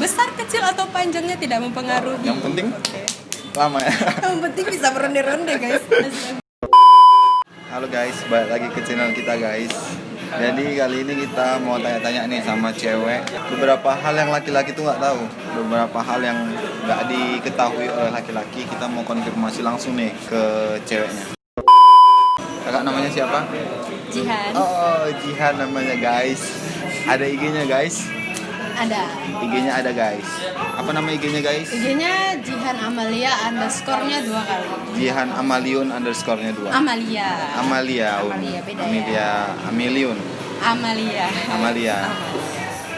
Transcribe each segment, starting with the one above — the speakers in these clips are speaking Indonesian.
Besar, kecil, atau panjangnya tidak mempengaruhi. Yang penting lama ya. Yang penting bisa beronde-ronde guys. Halo guys, balik lagi ke channel kita guys. Jadi kali ini kita mau tanya-tanya nih sama cewek beberapa hal yang laki-laki tuh nggak tahu, beberapa hal yang nggak diketahui oleh laki-laki. Kita mau konfirmasi langsung nih ke ceweknya. Kakak namanya siapa? Jihan. Oh, Jihan namanya guys. Ada IG-nya guys? Ada. IG-nya ada guys. Apa nama IG-nya guys? IG-nya Jihan Amalia _nya 2 kali. Jihan Amaliun _nya 2. Amalia. Amalia. Amalia, beda Amelia. Ameliun. Amalia. Amalia.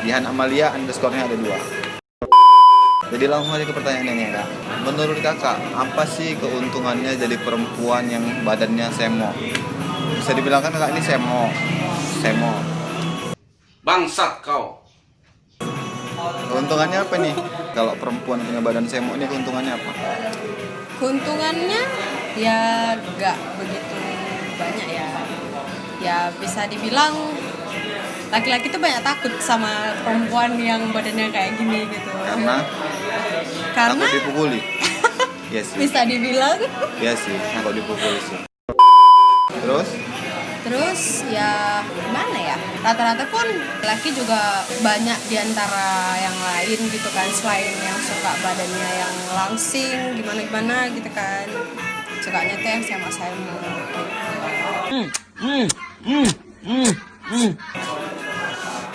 Jihan Amalia _nya ada 2. Jadi langsung aja ke pertanyaannya Kak. Menurut kakak, apa sih keuntungannya jadi perempuan yang badannya semo? Bisa dibilang kan kakak ini semo. Semo. Bangsat kau. Keuntungannya apa nih? Kalau perempuan punya badan semo ini keuntungannya apa? Keuntungannya ya nggak begitu banyak ya. Ya bisa dibilang laki-laki tuh banyak takut sama perempuan yang badannya kayak gini gitu. Karena takut dipukuli. Iya sih. Bisa dibilang. Iya sih, takut dipukuli sih. Terus ya gimana ya, rata-rata pun laki juga banyak diantara yang lain gitu kan, selain yang suka badannya yang langsing gimana gitu kan, sukanya tuh yang sama-sama.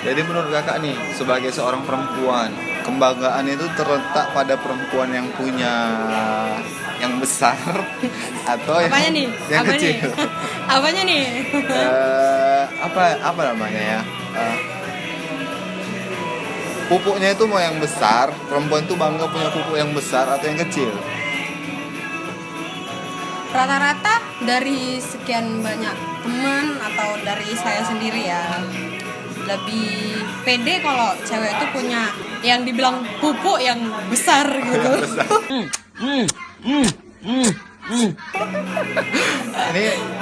Jadi menurut kakak nih, sebagai seorang perempuan, kebanggaan itu terletak pada perempuan yang punya yang besar atau Apanya nih? yang Apa kecil? nih? Apanya nih? Apa namanya ya? Pupuknya itu mau yang besar, perempuan tuh bangga punya pupuk yang besar atau yang kecil? Rata-rata dari sekian banyak teman atau dari saya sendiri ya, lebih pede kalau cewek itu punya yang dibilang pupuk yang besar gitu.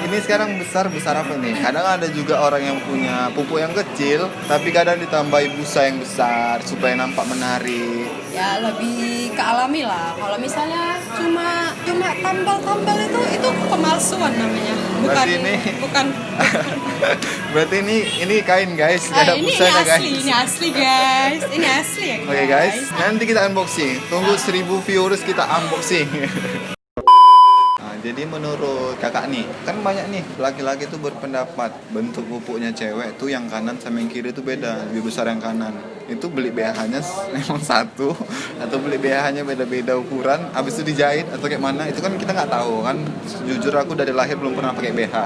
Ini sekarang besar apa nih? Kadang ada juga orang yang punya pupuk yang kecil, tapi kadang ditambahi busa yang besar supaya nampak menarik. Ya lebih ke alami lah. Kalau misalnya cuma tambal itu pemalsuan namanya. Bukan. Berarti ini kain guys, nggak ada ini busanya guys. Ini asli guys. Ini asli ya guys. Oke guys, nanti kita unboxing. Tunggu 1000 viewers kita unboxing. Jadi menurut kakak nih, kan banyak nih laki-laki tuh berpendapat bentuk pupuknya cewek tuh yang kanan sama yang kiri tuh beda, lebih besar yang kanan. Itu beli BH-nya memang satu atau beli BH-nya beda-beda ukuran, habis itu dijahit atau kayak mana? Itu kan kita nggak tahu kan. Jujur aku dari lahir belum pernah pakai BH.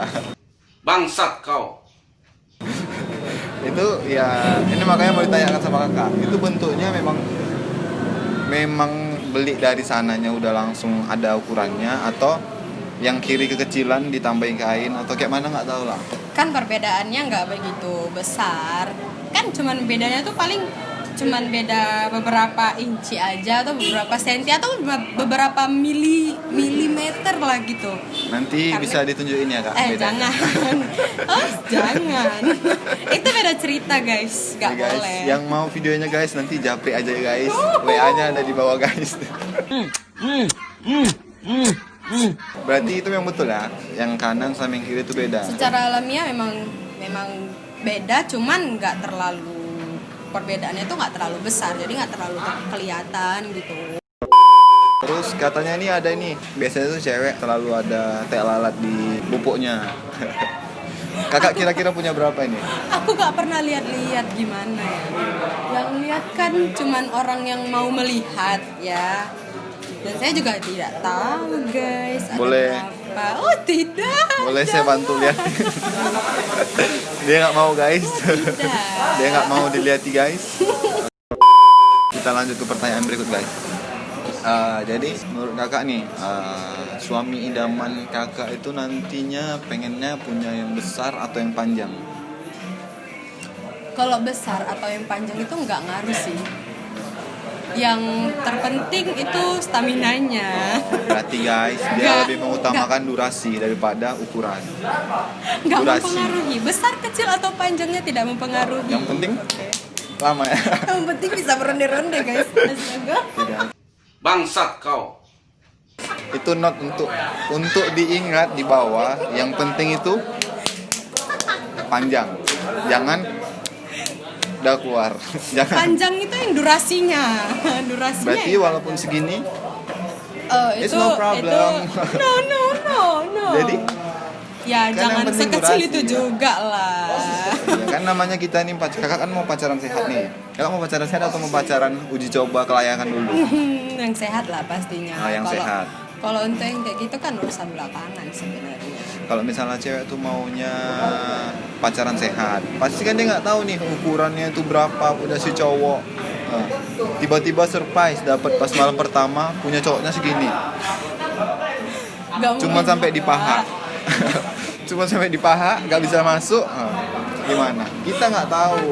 Bangsat kau. Itu ya, ini makanya mau ditanyakan sama kakak. Itu bentuknya memang beli dari sananya udah langsung ada ukurannya atau yang kiri kekecilan ditambahin kain atau kayak mana nggak tahu lah. Kan perbedaannya nggak begitu besar. Kan cuman bedanya tuh paling cuman beda beberapa inci aja atau beberapa senti atau beberapa milimeter lah gitu. Nanti karena bisa ditunjukin ya kak? Jangan. Jangan. Itu beda cerita guys, nggak guys, boleh. Yang mau videonya guys nanti japri aja guys. WA-nya ada di bawah guys. Berarti itu yang betul ya, yang kanan sama yang kiri itu beda. Secara alamiah memang beda, cuman nggak terlalu, perbedaannya tuh nggak terlalu besar, jadi nggak terlalu kelihatan gitu. Terus katanya ini ada ini, biasanya tuh cewek selalu ada teh lalat di pupuknya. Kakak kira-kira punya berapa ini? Aku nggak pernah lihat gimana ya. Yang lihat kan cuman orang yang mau melihat ya. Dan saya juga tidak tahu guys. Boleh. Berapa. Oh tidak. Boleh saya bantu lihat. Dia nggak mau guys. Tidak. Dia nggak mau dilihat guys. Kita lanjut ke pertanyaan berikut guys. Jadi menurut kakak nih, suami idaman kakak itu nantinya pengennya punya yang besar atau yang panjang? Kalau besar atau yang panjang itu nggak ngaruh sih. Yang terpenting itu staminanya. Berarti guys, dia lebih mengutamakan durasi daripada ukuran. Nggak mempengaruhi. Besar, kecil, atau panjangnya tidak mempengaruhi. Yang penting Lama ya. Yang penting bisa beronde-ronde guys. Astaga. Tidak. Bangsat kau. Itu not untuk diingat di bawah. Yang penting itu panjang. Jangan udah keluar. Jangan. Panjang itu yang durasinya. Durasinya. Berarti ya. walaupun segini it's itu, no problem. No. Jadi ya kan jangan yang penting sekecil durasi, itu ya. juga lah. ya kan namanya kita nih kakak kan mau pacaran sehat nih. Kakak mau pacaran sehat atau mau pacaran uji coba kelayakan dulu? Yang sehat lah pastinya. Oh, yang sehat. Kalau untuk yang kayak gitu kan urusan belakangan sebenarnya. Kalau misalnya cewek tuh maunya pacaran sehat, pasti kan dia nggak tahu nih ukurannya itu berapa udah si cowok. Nah, tiba-tiba surprise dapat pas malam pertama punya cowoknya segini. Cuma sampai di paha. Cuma sampai di paha, nggak bisa masuk. Gimana? Kita nggak tahu.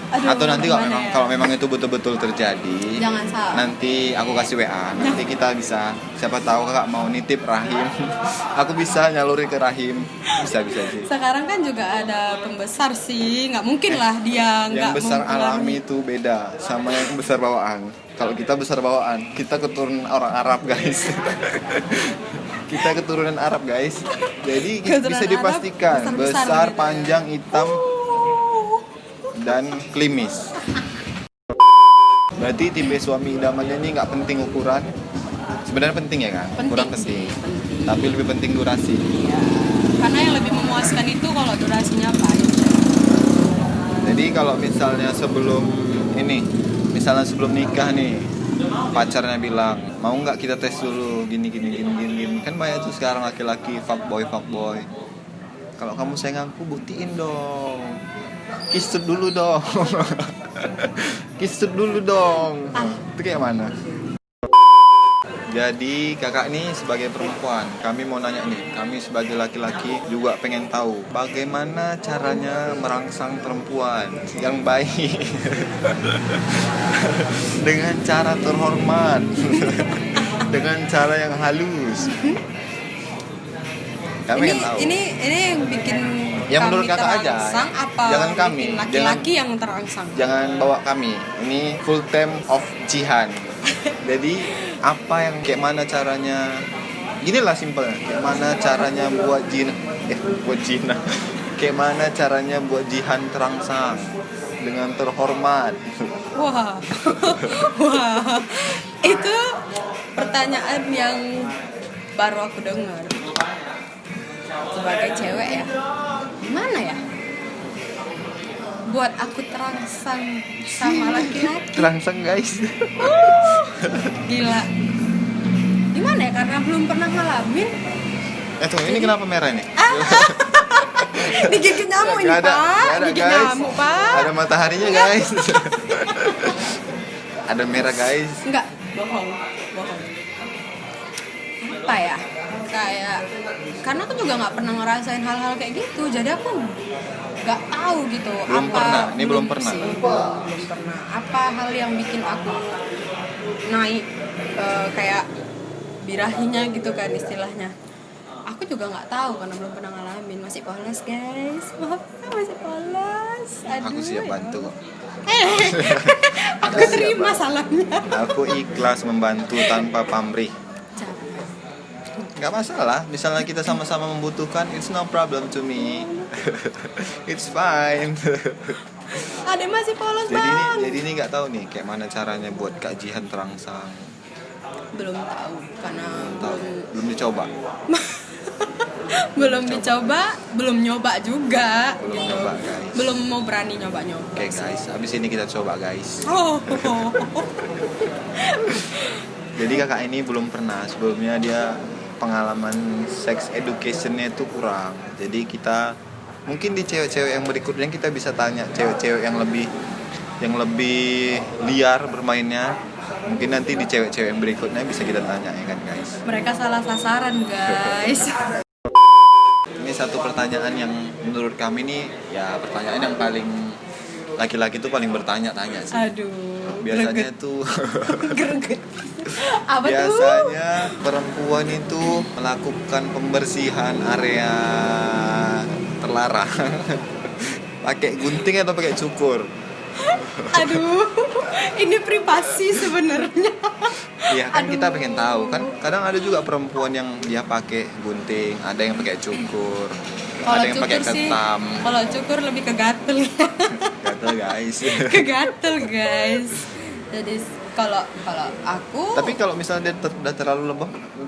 Aduh, Atau nanti gimana ya? kalau memang itu betul-betul terjadi, Jangan salah. nanti aku kasih WA. Nanti kita bisa, siapa tahu kakak mau nitip rahim. Aku bisa nyalurin ke rahim. Bisa sih. Sekarang kan juga ada pembesar sih, nggak mungkin lah dia Yang nggak besar mempengaruhi. alami itu beda sama yang besar bawaan. Kalau kita besar bawaan, kita keturunan orang Arab guys. Kita keturunan Arab guys. Jadi Keturunan bisa dipastikan Arab, besar, besar-besar gitu ya. panjang, hitam, dan klimis. Berarti tipe suami idamannya ini nggak penting ukuran. Sebenarnya penting ya kan? Penting Kurang sih, penting. Tapi lebih penting durasi. Ya, karena yang lebih memuaskan itu kalau durasinya panjang. Jadi kalau misalnya sebelum sebelum nikah nih, pacarnya bilang mau nggak kita tes dulu gini. Kan banyak tuh sekarang laki-laki fuckboy. Kalau kamu sayang aku buktiin dong. Kisut dulu dong. Itu kayak mana? Jadi kakak nih sebagai perempuan, kami mau nanya nih, kami sebagai laki-laki juga pengen tahu bagaimana caranya merangsang perempuan yang baik dengan cara terhormat, dengan cara yang halus. Kami pengen tahu. Ini yang bikin Yang kami menurut kakak aja, terangsang apa jangan kami, bikin laki-laki yang terangsang? Jangan bawa kami. Ini full time of jihan. Jadi apa yang kayak mana caranya? Ginilah simpel. Kayak mana caranya buat jina? Kayak mana caranya buat jihan terangsang dengan terhormat? Wah, itu pertanyaan yang baru aku dengar. Sebagai cewek ya, gimana ya? Buat aku terangsang sama laki-laki. Terangsang guys. Gila. Gimana ya? Karena belum pernah ngalamin. Tunggu, ini kenapa merah nih? Digigit nyamuk ini, Nggak ada, Pak. Digigit guys. nyamuk, Pak. Ada mataharinya guys. Ada merah guys. Enggak, bohong. Apa ya? Kayak karena aku juga nggak pernah ngerasain hal-hal kayak gitu, jadi aku nggak tahu gitu. Belum pernah. Belum pernah. Apa hal yang bikin aku naik kayak birahinya gitu kan istilahnya? Aku juga nggak tahu karena belum pernah ngalamin. Masih polos guys, maaf masih polos. Aduh, Aku siap ya bantu. aku terima salamnya. Aku ikhlas membantu tanpa pamrih. Gak masalah, misalnya kita sama-sama membutuhkan, it's no problem to me. It's fine. Ada masih polos bang. Jadi ini nggak tahu nih kayak mana caranya buat Kak Jihan terangsang. Belum tahu karena Belum dicoba. belum dicoba, belum nyoba juga. Belum nyoba guys. Belum mau berani nyoba. Oke guys, habis ini kita coba guys. Oh. Jadi kakak ini belum pernah, sebelumnya dia pengalaman sex educationnya itu kurang. Jadi kita mungkin di cewek-cewek yang berikutnya kita bisa tanya cewek-cewek yang lebih liar bermainnya. Mungkin nanti di cewek-cewek yang berikutnya bisa kita tanya ya kan guys. Mereka salah sasaran guys. Ini satu pertanyaan yang menurut kami nih ya pertanyaan yang paling laki-laki itu paling bertanya-tanya sih. Aduh. Biasanya tuh Greget. Apa tuh? biasanya perempuan itu melakukan pembersihan area terlarang pakai gunting atau pakai cukur? Aduh, ini privasi sebenarnya. Iya kan Aduh. kita pengen tahu kan. Kadang ada juga perempuan yang dia pakai gunting, ada yang pakai cukur, ada yang pakai ketam. Kalau cukur lebih ke gatel. Gatel guys. Ke gatel guys. Jadi kalau aku Tapi kalau misalnya dia udah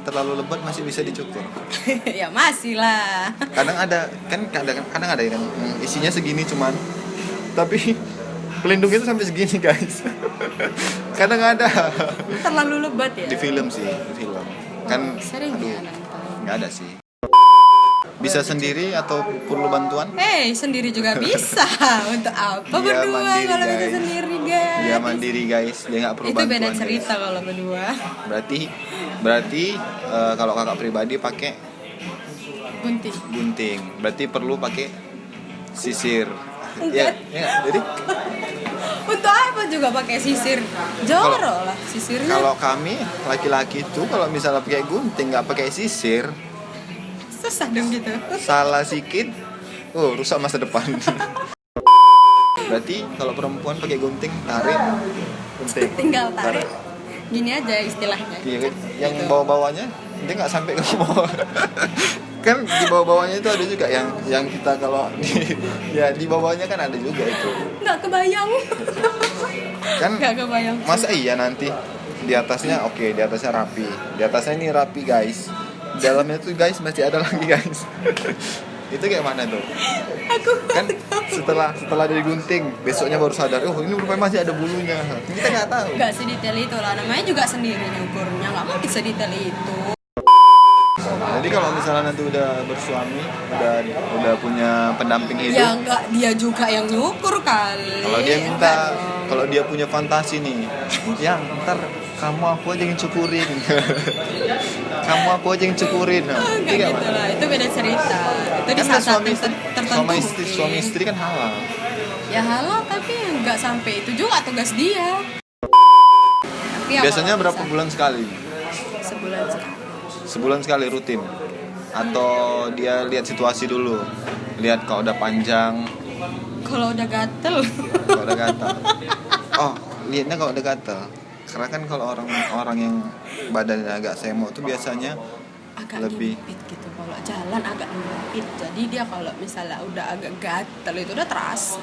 terlalu lebat masih bisa dicukur. ya masih lah. Kadang ada ya kan isinya segini cuman, tapi pelindungnya itu sampai segini guys. Kadang ada Terlalu lebat ya. di film kan. Sering Aduh, ya nonton. nggak ada sih. Bisa sendiri atau perlu bantuan? Sendiri juga bisa. Untuk apa Dia berdua mandiri, kalau bisa guys. sendiri guys? Dia mandiri guys, dia nggak perlu Itu bantuan. beda guys. cerita kalau berdua. Berarti kalau kakak pribadi pakai Gunting. gunting, berarti perlu pakai sisir. Enggak. Ya, jadi Untuk apa juga pakai sisir? Jorok lah sisirnya. kalau kami laki-laki itu kalau misalnya pakai gunting nggak pakai sisir, Susah dong gitu. salah sedikit, rusak masa depan. Berarti kalau perempuan pakai gunting, tarik gunting. Tinggal tarik. Gini aja istilahnya. Iya kan? Yang Gitu. bawah-bawahnya dia nggak sampai ke bawah. Kan di bawah-bawahnya itu ada juga yang kita kalau di bawahnya kan ada juga itu. Nggak kebayang. Kan Nggak kebayang. masa iya nanti di atasnya oke, di atasnya rapi. Di atasnya ini rapi guys. Di dalamnya tuh guys masih ada lagi guys. Itu kayak mana tuh? Aku Kan setelah dari gunting besoknya baru sadar, oh ini rupanya masih ada bulunya. Kita nggak tahu. nggak sedetail itu lah. Namanya juga sendiri nyukurnya. Nggak mungkin sedetail itu. Jadi kalau misalnya nanti udah bersuami, udah punya pendamping hidup, Ya nggak dia juga yang nyukur kali. kalau dia minta, Enggak dong. kalau dia punya fantasi nih, yang ntar kamu aku aja yang cukurin, kamu aku aja yang cukurin, nah, Nggak itu kayak gitu mana? lah. Itu beda cerita. Itu di Kan saat suami istri, tertentu. suami mungkin. istri kan halal. Ya halal tapi nggak sampai itu juga tugas dia. Tapi ya Biasanya kalau berapa bisa, bulan sekali? Sebulan sekali. Sebulan sekali rutin? Atau dia lihat situasi dulu, lihat kalau udah panjang, Kalau udah gatel. kalau udah gatal. Oh, lihatnya kalau udah gatal. Karena kan kalau orang yang badannya agak semok tuh biasanya agak lebih limpit gitu, kalau jalan agak limpit, jadi dia kalau misalnya udah agak gatel itu udah terasa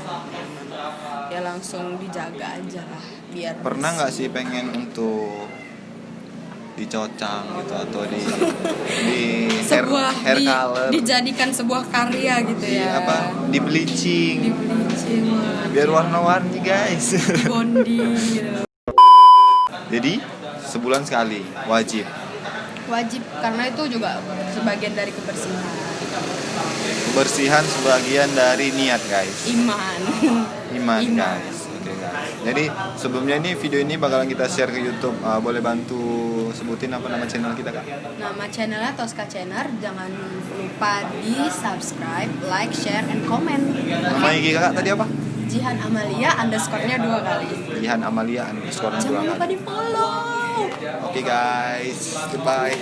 ya langsung dijaga aja lah biar pernah nggak sih pengen untuk dicocang gitu atau di sebuah hair color, dijadikan sebuah karya gitu di ya, di bleaching di bleaching, biar warna-warni guys. bonding gitu. Jadi sebulan sekali wajib. Wajib karena itu juga sebagian dari kebersihan, Kebersihan sebagian dari niat guys. iman. Iman. Guys. Oke guys. Jadi sebelumnya ini video ini bakalan kita share ke YouTube. Boleh bantu sebutin apa nama channel kita kak? Nama channelnya Tosca Channel, jangan lupa di subscribe, like, share, and comment. Nama IG kakak tadi apa? Jihan Amalia _nya 2 kali. Jihan Amalia _2 Jangan lupa kali. di follow. Oke guys, goodbye.